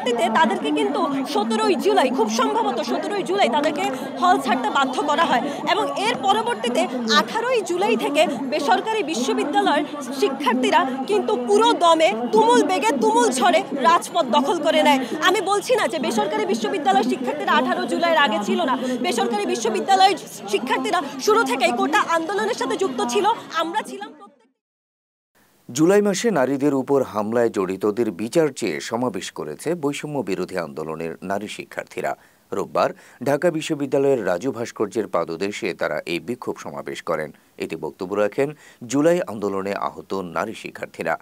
পরবর্তীতে তাদেরকে কিন্তু 17ই জুলাই, খুব সম্ভবত 17ই জুলাই তাদেরকে হল ছাড়তে বাধ্য করা হয় এবং এর পরবর্তীতে 18ই জুলাই থেকে বেসরকারি বিশ্ববিদ্যালয়ের শিক্ষার্থীরা কিন্তু পুরো দমে তুমুল বেগে তুমুল ঝড়ে রাজপথ দখল করে নেয়। আমি বলছি না যে বেসরকারি বিশ্ববিদ্যালয়ের শিক্ষার্থীরা 18 জুলাইয়ের আগে ছিল না, বেসরকারি বিশ্ববিদ্যালয়ের শিক্ষার্থীরা শুরু থেকেই কোটা আন্দোলনের সাথে যুক্ত ছিল, আমরা ছিলাম। জুলাই মাসে নারীদের উপর হামলায় জড়িতদের বিচার চেয়ে সমাবেশ করেছে বৈষম্য বিরোধী আন্দোলনের নারী শিক্ষার্থীরা। রোববার ঢাকা বিশ্ববিদ্যালয়ের রাজু ভাস্কর্যের পাদদেশে তারা এই বিক্ষোভ সমাবেশ করেন। এতে বক্তব্য রাখেন জুলাই আন্দোলনে আহত নারী শিক্ষার্থীরা।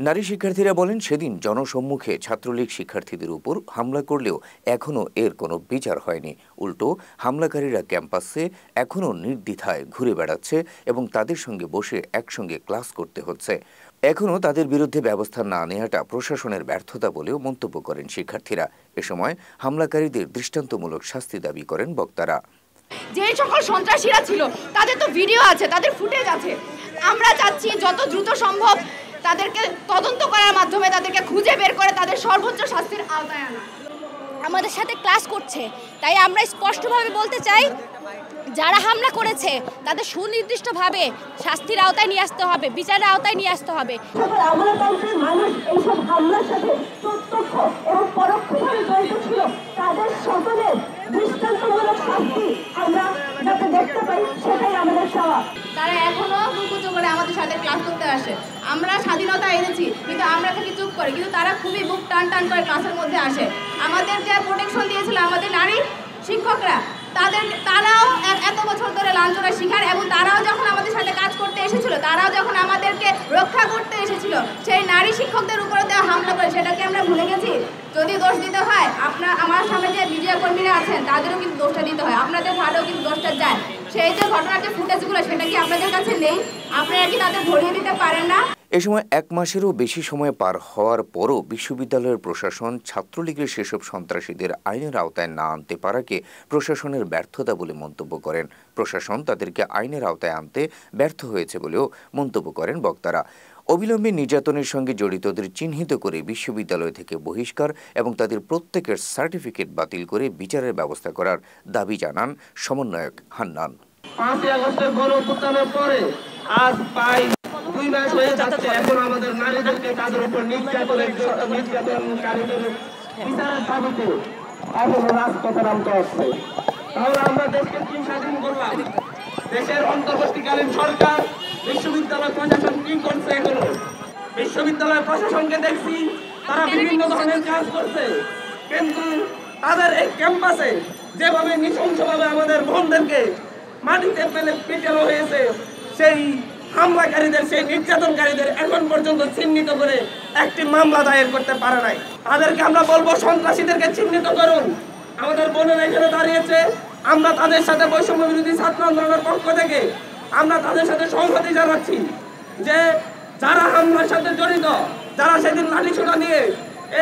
নারী শিক্ষার্থীরা বলেন, সেদিন জনসম্মুখে ছাত্রলীগ শিক্ষার্থীদের উপর হামলা করলেও এখনও এর কোনো বিচার হয়নি। উল্টো হামলাকারীরা ক্যাম্পাসে এখনও নির্দ্বিধায় ঘুরে বেড়াচ্ছে এবং তাদের সঙ্গে বসে একসঙ্গে ক্লাস করতে হচ্ছে। এখনও তাদের বিরুদ্ধে ব্যবস্থা না নেওয়াটা প্রশাসনের ব্যর্থতা বলেও মন্তব্য করেন শিক্ষার্থীরা। এ সময় হামলাকারীদের দৃষ্টান্তমূলক শাস্তি দাবি করেন বক্তারা। যে সকল সন্ত্রাসীরা ছিল তাদের তো ভিডিও আছে, তাদের ফুটেজ আছে। আমরা চাচ্ছি যত দ্রুত সম্ভব তাদেরকে তদন্ত করার মাধ্যমে তাদেরকে খুঁজে বের করে তাদের সর্বোচ্চ শাস্তির আওতায় আনা। আমাদের সাথে ক্লাস করছে, তাই আমরা স্পষ্টভাবে বলতে চাই, যারা হামলা করেছে তাদের সুনির্দিষ্টভাবে শাস্তির আওতায় নিয়ে আসতে হবে, বিচারের আওতায় নিয়ে আসতে হবে। আমলাতন্ত্রের মানুষ এইসব হামলার সাথে প্রত্যক্ষ এবং পরোক্ষভাবে জড়িত ছিল, তাদের সকলের দৃষ্টান্তমূলক শাস্তি আমরা যাতে দেখতে পাই, সেটাই আমাদের চাওয়া। তারা এখনো বুকুচু করে আমাদের সাথে ক্লাস করতে আসে। আমরা স্বাধীনতা এনেছি কিন্তু আমরা থেকে চুপ করি, কিন্তু তারা খুবই বুক টান টান করে ক্লাসের মধ্যে আসে। আমাদের যে প্রোটেকশন দিয়েছিল আমাদের নারী শিক্ষকরা, তারাও এত বছর ধরে লাঞ্ছনার শিকার, এবং তারাও যখন আমাদের সাথে কাজ করতে এসেছিল, তারাও যখন আমাদেরকে রক্ষা করতে এসেছিল, সেই নারী শিক্ষকদের উপরে দেওয়া হামলা করে সেটাকে আমরা ভুলে গেছি। যদি দোষ দিতে হয়, আমার সামনে যে মিডিয়া কর্মীরা আছেন তাদেরও কিন্তু দোষটা দিতে হয়, আপনাদের ভালোও কিন্তু দোষটা যায়। সেই যে ঘটনার যে ফুটেজগুলো, সেটা কি আপনাদের কাছে নেই? আপনারা কি তাদের ধরিয়ে দিতে পারেন না? এ সময় 1 মাসেরও বেশি সময় পার হওয়ার পরও বিশ্ববিদ্যালয়ের প্রশাসন ছাত্রলীগের সেসব সন্ত্রাসীদের আইনের আওতায় না আনতে পারাকে প্রশাসনের ব্যর্থতা বলে মন্তব্য করেন। প্রশাসন তাদেরকে আইনের আওতায় আনতে ব্যর্থ হয়েছে বলেও মন্তব্য করেন বক্তারা। অবিলম্বে নির্যাতনের সঙ্গে জড়িতদের চিহ্নিত করে বিশ্ববিদ্যালয় থেকে বহিষ্কার এবং তাদের প্রত্যেকের সার্টিফিকেট বাতিল করে বিচারের ব্যবস্থা করার দাবি জানান সমন্বয়ক হান্নান। 5 আগস্টের গণঅভ্যুত্থানের পরে আজ প্রায় 2 মাস হয়ে যাচ্ছে, এখন আমাদের নারীদেরকে তাদের উপর নির্যাতনকারীদের বিচারের দাবিতে এখন রাজপথে নামতে হচ্ছে। তাহলে আমরা দেশকে কি স্বাধীন করলাম? দেশের অন্তর্বর্তীকালীন সরকার, বিশ্ববিদ্যালয় প্রশাসন কি করছে? এখনো বিশ্ববিদ্যালয় প্রশাসনকে দেখছি তারা বিভিন্ন ধরনের কাজ করছে, কিন্তু তাদের এই ক্যাম্পাসে যেভাবে নৃশংসভাবে আমাদের বোনদেরকে মাটিতে ফেলে পিটানো হয়েছে, সেই হামলাকারীদের, সেই নির্যাতনকারীদের এখন পর্যন্ত চিহ্নিত করে একটি মামলা দায়ের করতে পারে নাই। তাদেরকে আমরা বলবো, সন্ত্রাসীদেরকে চিহ্নিত করুন। আমাদের বোনেরা এখানে দাঁড়িয়েছে, আমরা তাদের সাথে বৈষম্য বিরোধী ছাত্র আন্দোলনের পক্ষ থেকে আমরা তাদের সাথে সংহতি জানাচ্ছি যে যারা হামলার সাথে জড়িত, যারা সেদিন লাঠিসোঁটা নিয়ে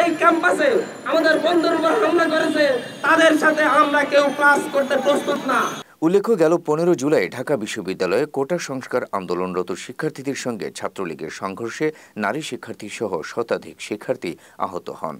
এই ক্যাম্পাসে আমাদের বন্ধুর উপর হামলা করেছে, তাদের সাথে আমরা কেউ ক্লাস করতে প্রস্তুত না। উল্লেখ্য, গেল 15 জুলাই ঢাকা বিশ্ববিদ্যালয়ে কোটা সংস্কার আন্দোলনরত শিক্ষার্থীদের সঙ্গে ছাত্রলীগের সংঘর্ষে নারী শিক্ষার্থী সহ শতাধিক শিক্ষার্থী আহত হন।